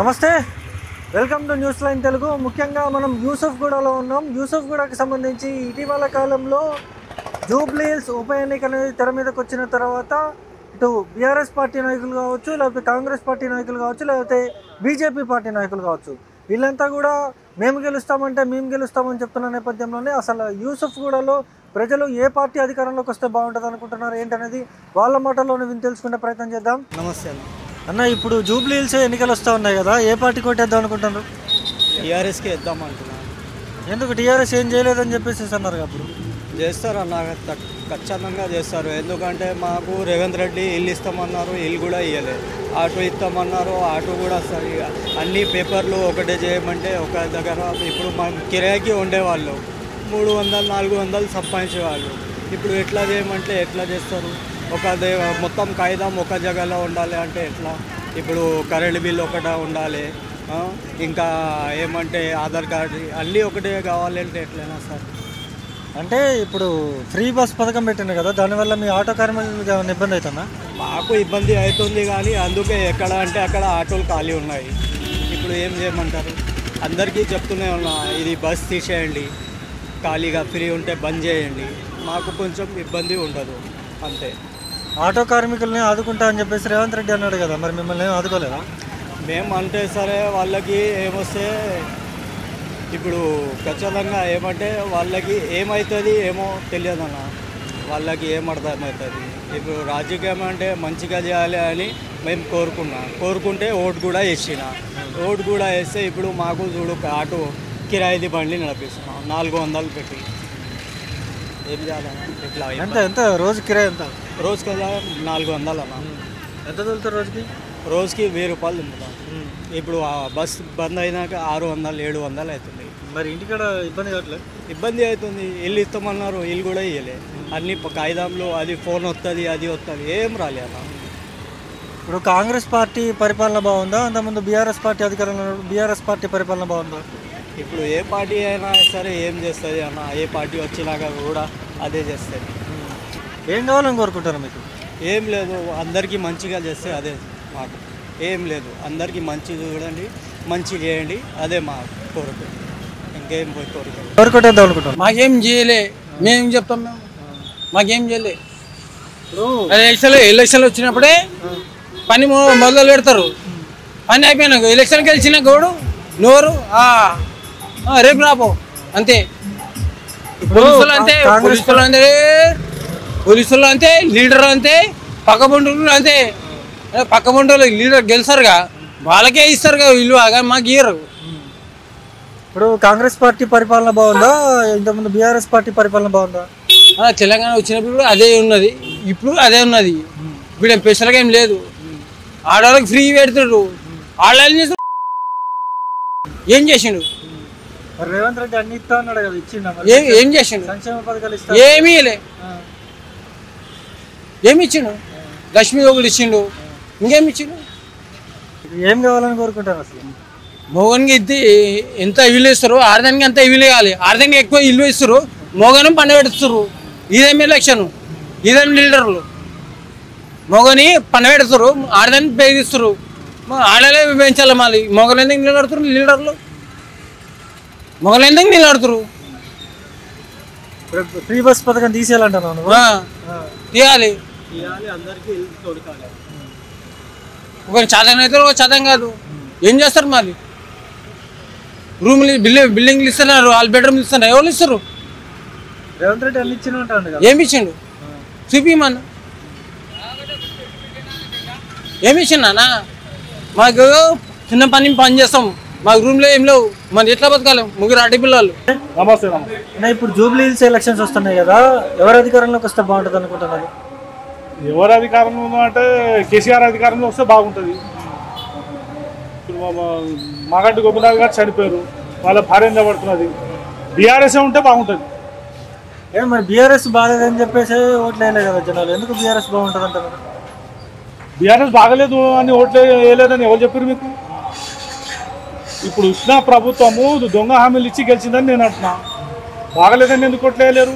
నమస్తే, welcome to news line Telugu. ముఖ్యంగా మనం యూసఫ్గూడలో ఉన్నాం. యూసఫ్గూడకి సంబంధించి ఇటీవల కాలంలో జూబ్లీ హిల్స్ ఉప ఎన్నిక అనేది తెర మీదకి వచ్చిన తర్వాత ఇటు బీఆర్ఎస్ పార్టీ నాయకులు కావచ్చు, లేకపోతే కాంగ్రెస్ పార్టీ నాయకులు కావచ్చు, లేకపోతే బీజేపీ పార్టీ నాయకులు కావచ్చు, వీళ్ళంతా కూడా మేము గెలుస్తామని చెప్తున్న నేపథ్యంలోనే అసలు యూసఫ్గూడలో ప్రజలు ఏ పార్టీ అధికారంలోకి వస్తే బాగుంటుంది అనుకుంటున్నారు ఏంటనేది వాళ్ళ మాటల్లోనే విని తెలుసుకునే ప్రయత్నం చేద్దాం. నమస్తే అన్న, ఇప్పుడు జూబ్లీ హిల్స్ ఎన్నికలు వస్తూ ఉన్నాయి కదా, ఏ పార్టీ కొట్టేద్దాం అనుకుంటున్నారు? టీఆర్ఎస్కి వేద్దాం అంటున్నాను. ఎందుకు టీఆర్ఎస్ ఏం చేయలేదని చెప్పేసి అన్నారు? అప్పుడు చేస్తారు అన్న, ఖచ్చితంగా చేస్తారు. ఎందుకంటే మాకు రేవంత్ రెడ్డి ఇల్లు ఇస్తామన్నారు, ఇల్లు కూడా ఇవ్వలేదు. ఆటో ఇస్తామన్నారు, ఆటో కూడా సరిగా అన్ని పేపర్లు ఒకటే చేయమంటే ఒక దగ్గర. ఇప్పుడు మా కిరాయికి ఉండేవాళ్ళు 300-400 సంపాదించేవాళ్ళు. ఇప్పుడు ఎట్లా చేయమంటే ఎట్లా చేస్తారు? మొత్తం కాగితం ఒక జగలో ఉండాలి అంటే ఎట్లా? ఇప్పుడు కరెంట్ బిల్ ఒకటే ఉండాలి, ఇంకా ఏమంటే ఆధార్ కార్డు అన్నీ ఒకటే కావాలంటే ఎట్లయినా సార్? అంటే ఇప్పుడు ఫ్రీ బస్ పథకం పెట్టింది కదా, దానివల్ల మీ ఆటో కార్మికులకు ఏమైనా ఇబ్బంది అవుతుందా? మాకు ఇబ్బంది అవుతుంది, కానీ అందుకే ఎక్కడ అంటే అక్కడ ఆటోలు ఖాళీ ఉన్నాయి. ఇప్పుడు ఏం చేయమంటారు? అందరికీ చెప్తూనే ఉన్నా, ఇది బస్ తీసేయండి, ఖాళీగా ఫ్రీ ఉంటే బంద్ చేయండి, మాకు కొంచెం ఇబ్బంది ఉండదు అంతే. ఆటో కార్మికుల్ని ఆదుకుంటా అని చెప్పేసి రేవంత్ రెడ్డి అన్నాడు కదా, మరి మిమ్మల్ని ఏం ఆదుకోలేదా? మేము అంటే సరే, వాళ్ళకి ఏమొస్తే ఇప్పుడు ఖచ్చితంగా ఏమంటే వాళ్ళకి ఏమవుతుంది ఏమో తెలియదన్న, వాళ్ళకి ఏం అర్థమవుతుంది. ఇప్పుడు రాజకీయం అంటే మంచిగా చేయాలి అని మేము కోరుకుంటే ఓటు కూడా వేస్తే ఇప్పుడు మాకు చూడు ఆటో కిరాయిది బండి నడిపిస్తున్నాం 400 పెట్టి. ఏం చేయాలన్నా? ఇట్లా ఎంత రోజు కిరాయి ఎంత? రోజుకి 400 అన్న. ఎంత తోలుతారు రోజుకి? రోజుకి 1000 రూపాయలు తింటున్నాం. ఇప్పుడు ఆ బస్ బంద్ అయినాక 600-700 అవుతుంది. మరి ఇంటికాడ ఇబ్బంది కావట్లేదు? ఇబ్బంది అవుతుంది. ఇల్లు ఇస్తామన్నారు, ఇల్లు కూడా ఇవ్వలే. అన్ని కాగితాలు, అది ఫోన్ వస్తుంది, అది వస్తుంది, ఏం రాలే అన్న. ఇప్పుడు కాంగ్రెస్ పార్టీ పరిపాలన బాగుందా? అంతకుముందు బీఆర్ఎస్ పార్టీ అధికారంలో బీఆర్ఎస్ పార్టీ పరిపాలన బాగుందా? ఇప్పుడు ఏ పార్టీ అయినా సరే ఏం చేస్తుంది అన్న, ఏ పార్టీ వచ్చినాక కూడా అదే చేస్తుంది. ఏం కావాలని కోరుకుంటారు మీకు? ఏం లేదు, అందరికీ మంచిగా చేస్తే అదే మాకు. ఏం లేదు, అందరికీ మంచి చూడండి, మంచి చేయండి, అదే మా కోరిక. ఇంకేం పోయి కోరుకుంటేద్దాం అనుకుంటాం. మాకేం చేయలే, మేము చెప్తాం. మాకేం చేయలే. ఎలక్షన్లు వచ్చినప్పుడే పని మొదలు పెడతారు. పని అయిపోయినాక ఎలక్షన్కి గెలిచిన గౌడు నోరు రేపు రాపో అంతే. పోలీసులు అంతే, లీడర్ అంతే, పక్క బంధువులు అంతే. పక్క బంధువులు లీడర్ గెలిచారుగా, వాళ్ళకే ఇస్తారుగా విలువ, మాకు ఇయ్యరు. ఇప్పుడు కాంగ్రెస్ పార్టీ పరిపాలన బాగుందా? ఇంతకుముందు బీఆర్ఎస్ పార్టీ పరిపాలన బాగుందా? తెలంగాణ వచ్చినప్పుడు కూడా అదే ఉన్నది, ఇప్పుడు అదే ఉన్నది. ఇప్పుడు స్పెషల్గా ఏం లేదు. ఆడవాళ్ళకి ఫ్రీ పెడుతున్నారు. ఆడవాళ్ళు ఏం చేసిండు? రేవంత్ రెడ్డి అన్ని ఇస్తా అన్నాడు కదా, ఇచ్చిండు? ఏం చేసిండు? సంక్షేమ పథకాలు ఇస్తా ఏమీ ఏమి ఇచ్చిండు? లక్ష్మీ ఒకటి ఇచ్చిండు, ఇంకేమి ఇచ్చిండు? ఏం కావాలని కోరుకుంటారు అసలు? మోగన్కి ఎంత ఇల్లు ఇస్తారు, ఆడదానికి అంత ఇల్లు కావాలి. ఆడదానికి ఎక్కువ ఇల్లు ఇస్తారు, మోగనం పండ పెడుతున్నారు. ఇదేమి ఎలక్షన్, ఇదేమి లీడర్లు. మోగని పండ పెడుతున్నారు, ఆడదానికి పేదిస్తారు. ఆడలే పెంచాలి. మళ్ళీ మొగలు ఎందుకు నిలబడుతున్నారు? లీడర్లు మొగలు ఎందుకు నిలబడుతున్నారు? ఫ్రీ బస్ పథకం తీసేయాలంటున్నాను. తీయాలి. అందరికీ ఒక చదవని అయితే ఒక చదవం కాదు. ఏం చేస్తారు మరి? రూమ్లు బిల్డింగ్లు ఇస్తున్నారు, వాళ్ళు బెడ్రూమ్లు ఇస్తున్నారు. ఎవరు ఇస్తారు? రేవంత్ రెడ్డి అన్ని ఇచ్చిన ఉంటాడు. ఏమి ఇచ్చిండు? చూపిమన్న. ఏమి ఇచ్చిండా? మాకు చిన్న పని చేస్తాం, మాకు రూమ్లో ఏం లేవు, మరి ఎట్లా బతకాలి? ముగ్గురు అడ్డి పిల్లలు. నమస్తే. ఇప్పుడు జూబ్లీ హిల్స్ ఎలక్షన్స్ వస్తున్నాయి కదా, ఎవరు అధికారంలోకి వస్తే బాగుంటుంది అనుకుంటున్నారు? ఎవరు అధికారంలో అంటే కేసీఆర్ అధికారంలో వస్తే బాగుంటుంది. ఇప్పుడు మాగంటి గోపినాథ్ గారు చనిపోయారు, వాళ్ళ భార్య నిలబడుతున్నది. బీఆర్ఎస్ ఉంటే బాగుంటుంది. మరి బీఆర్ఎస్ బాగాలేదని చెప్పేసి ఓట్లు వేయలేదు కదా జనాలు, ఎందుకు బీఆర్ఎస్ బాగుంటుంది అంటారు? బీఆర్ఎస్ బాగలేదు అని ఓట్లు వేయలేదని ఎవరు చెప్పారు మీకు? ఇప్పుడు ఇచ్చిన ప్రభుత్వము దొంగ హామీలు ఇచ్చి గెలిచిందని నేను అంటున్నా. బాగలేదని ఎందుకు ఓట్లు వేయలేరు?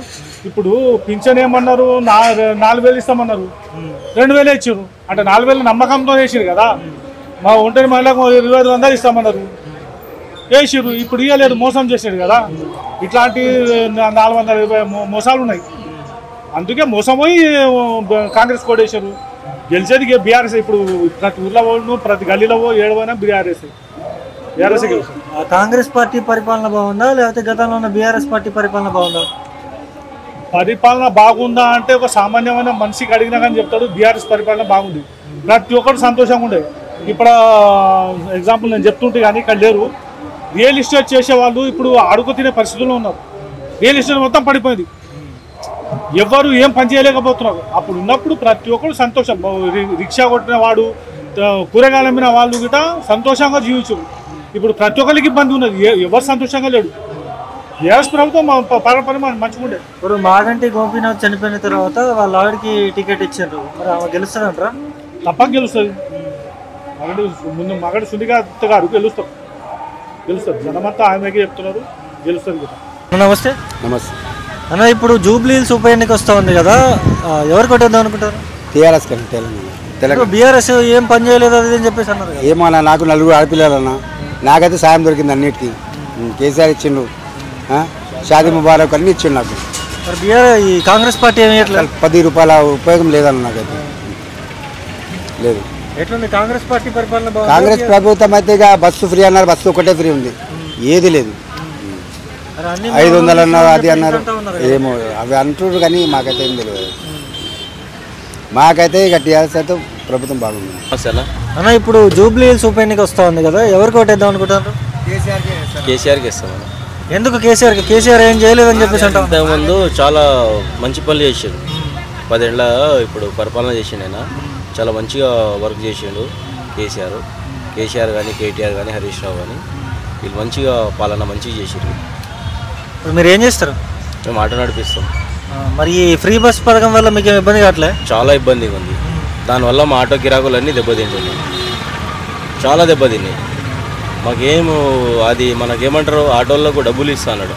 ఇప్పుడు పింఛన్ ఏమన్నారు, 4000 ఇస్తామన్నారు, 2000 ఇచ్చారు. అంటే 4000 నమ్మకంతో వేసారు కదా. మా ఒంటరి మహిళకు 25,000 ఇస్తామన్నారు, వేసిర్రు. ఇప్పుడు ఇవ్వలేదు, మోసం చేసాడు కదా. ఇట్లాంటి 420 మోసాలు ఉన్నాయి. అందుకే మోసం పోయి కాంగ్రెస్ కోటేశారు. గెలిచేది బీఆర్ఎస్. ఇప్పుడు ప్రతి ఊర్లో పోను, ప్రతి గల్లీలో ఏడవైనా బీఆర్ఎస్ గెలుస్తుంది. కాంగ్రెస్ పార్టీ పరిపాలన బాగుందా లేకపోతే గతంలో ఉన్న బీఆర్ఎస్ పార్టీ పరిపాలన బాగుందా? పరిపాలన బాగుందా అంటే ఒక సామాన్యమైన మనిషికి అడిగినా కానీ చెప్తాడు బీఆర్ఎస్ పరిపాలన బాగుంది. ప్రతి ఒక్కరు సంతోషంగా ఉండే. ఇప్పుడు ఎగ్జాంపుల్ నేను చెప్తుంటే కానీ ఇక్కడ లేరు. రియల్ ఎస్టేట్ చేసేవాళ్ళు ఇప్పుడు అడుగు తినే పరిస్థితుల్లో ఉన్నారు. రియల్ ఎస్టేట్ మొత్తం పడిపోయింది. ఎవరు ఏం పని చేయలేకపోతున్నారు. అప్పుడు ఉన్నప్పుడు ప్రతి ఒక్కరు సంతోషం. రిక్షా కొట్టిన వాడు, కూరగాయలు అమ్మిన వాళ్ళు గిట సంతోషంగా జీవించు. ఇప్పుడు ప్రతి ఒక్కరికి ఇబ్బంది ఉన్నది. ఎవరు సంతోషంగా లేడు. బీఆర్ఎస్ ప్రభుత్వం పని మంచిగా ఉండే. ఇప్పుడు మాగంటి గోపీనాథ్ చనిపోయిన తర్వాత వాళ్ళ ఆవిడకి టికెట్ ఇచ్చారు, మరి ఆమె గెలుస్తారంటారా? తప్పక గెలుస్తుంది. ముందు మగడి సునీత గారు గెలుస్తారు. జనమంతా ఆమెకి చెప్తున్నారు, గెలుస్తుంది కదా. నమస్తే. నమస్తే అన్న, ఇప్పుడు జూబ్లీ హిల్స్ ఉప ఎన్నిక వస్తూ ఉంది కదా, ఎవరు కొట్టేద్దాం అనుకుంటారు? టీఆర్ఎస్ తెలంగాణ. బీఆర్ఎస్ ఏం పని చేయలేదు అది అని చెప్పేసి అన్నారు. ఏమో అన్న, నాకు 4 ఆడపిల్లలన్నా, నాకైతే సాయం దొరికింది అన్నిటికీ. కేసీఆర్ ఇచ్చిండు, షాదీ ముబారక్ అన్ని ఇచ్చిండు నాకు. మరి ఈ కాంగ్రెస్ పార్టీ ఏమి ఇవ్వట్లేదు. 10 రూపాయల ఉపయోగం లేదన్న నాకైతే లేదు. ఎట్లుంది కాంగ్రెస్ పార్టీ పరిపాలన? కాంగ్రెస్ ప్రభుత్వం అయితే ఇక బస్సు ఫ్రీ అన్నారు, బస్సు ఒకటే ఫ్రీ ఉంది, ఏది లేదు. 500 అన్నారు, అది అన్నారు, ఏమో అవి అంటున్నారు కానీ మాకైతే ఏం తెలియదు. మాకైతే ఇక టీఆర్ఎస్ అయితే ప్రభుత్వం బాగుంది. అన్న, ఇప్పుడు జూబ్లీ హిల్స్ ఉప ఎన్నిక వస్తూ ఉంది కదా, ఎవరు కొట్టేద్దాం అనుకుంటారు? కేసీఆర్కి ఇస్తాం. ఎందుకు కేసీఆర్? కేసీఆర్ ఏం చేయలేదని చెప్పేసి అంటాం. ఇంతకుముందు చాలా మంచి పనులు చేసాడు. 10 ఏళ్ళ ఇప్పుడు పరిపాలన చేసిండు. ఆయన చాలా మంచిగా వర్క్ చేసిండు. కేసీఆర్ కానీ, కేటీఆర్ కానీ, హరీష్ రావు కానీ వీళ్ళు మంచిగా పాలన మంచిగా చేసారు. ఇప్పుడు మీరు ఏం చేస్తారు? మేము ఆటో నడిపిస్తాం. మరి ఈ ఫ్రీ బస్ పథకం వల్ల మీకు ఏమి ఇబ్బంది కావట్లే? చాలా ఇబ్బందిగా ఉంది. దానివల్ల మా ఆటో గిరాకులన్నీ దెబ్బతింటున్నాయి, చాలా దెబ్బతిన్నాయి. మాకేమో అది మనకేమంటారు, ఆటోలకు డబ్బులు ఇస్తాడు,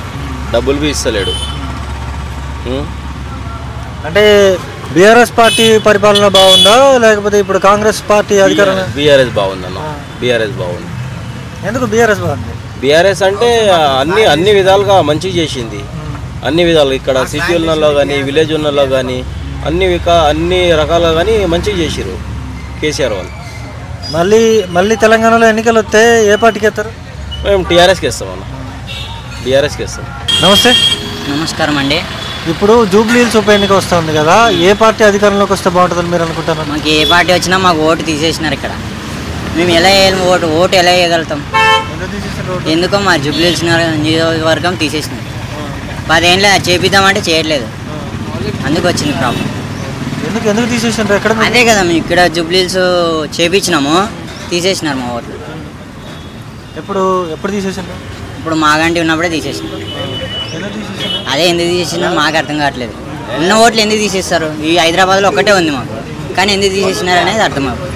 డబ్బులు బి ఇస్తలేడు. అంటే బీఆర్ఎస్ పార్టీ పరిపాలన బాగుందా లేకపోతే ఇప్పుడు కాంగ్రెస్ పార్టీ అధికారం? బీఆర్ఎస్ బాగుందన్న, బీఆర్ఎస్ బాగుంది. ఎందుకు బీఆర్ఎస్ బాగుంది? బీఆర్ఎస్ అంటే అన్ని విధాలుగా మంచిగా చేసింది. అన్ని విధాలు ఇక్కడ సిటీ ఉన్నలో కానీ, విలేజ్ ఉన్నలో కానీ అన్ని రకాలుగా కానీ మంచిగా చేసారు కేసీఆర్ వాళ్ళు. మళ్ళీ తెలంగాణలో ఎన్నికలు వస్తే ఏ పార్టీకి వేస్తారు? మేము టీఆర్ఎస్కి ఇస్తాం అన్న, బీఆర్ఎస్కి ఇస్తాం. నమస్తే. నమస్కారం అండి. ఇప్పుడు జూబ్లీ హిల్స్ ఉప ఎన్నిక వస్తుంది కదా, ఏ పార్టీ అధికారంలోకి వస్తే బాగుంటుందని మీరు అనుకుంటున్నారు? మాకు ఏ పార్టీ వచ్చినా మాకు ఓటు తీసేసినారు. ఇక్కడ మేము ఎలా వేయాలి? ఓటు ఎలా వేయగలుగుతాం? ఎందుకో మా జూబ్లీ హిల్స్ నియోజకవర్గం తీసేసినారు. 10 ఏళ్ళ చేపిద్దామంటే చేయట్లేదు, అందుకు వచ్చింది ప్రాబ్లం. ఎందుకు తీసేసినారు? ఎక్కడ? అదే కదా, మేము ఇక్కడ జూబ్లీ హిల్స్ చేపించినాము, తీసేసినారు మా ఓట్లు. ఎప్పుడు తీసేసినారు? ఇప్పుడు మాగంటి ఉన్నప్పుడే తీసేసినారు. అదే ఎందుకు తీసేసినారు మాకు అర్థం కావట్లేదు. ఉన్న ఓట్లు ఎందుకు తీసేస్తారు? ఈ హైదరాబాద్లో ఒక్కటే ఉంది మాకు, కానీ ఎందుకు తీసేసినారు అనేది అర్థం అవుతుంది.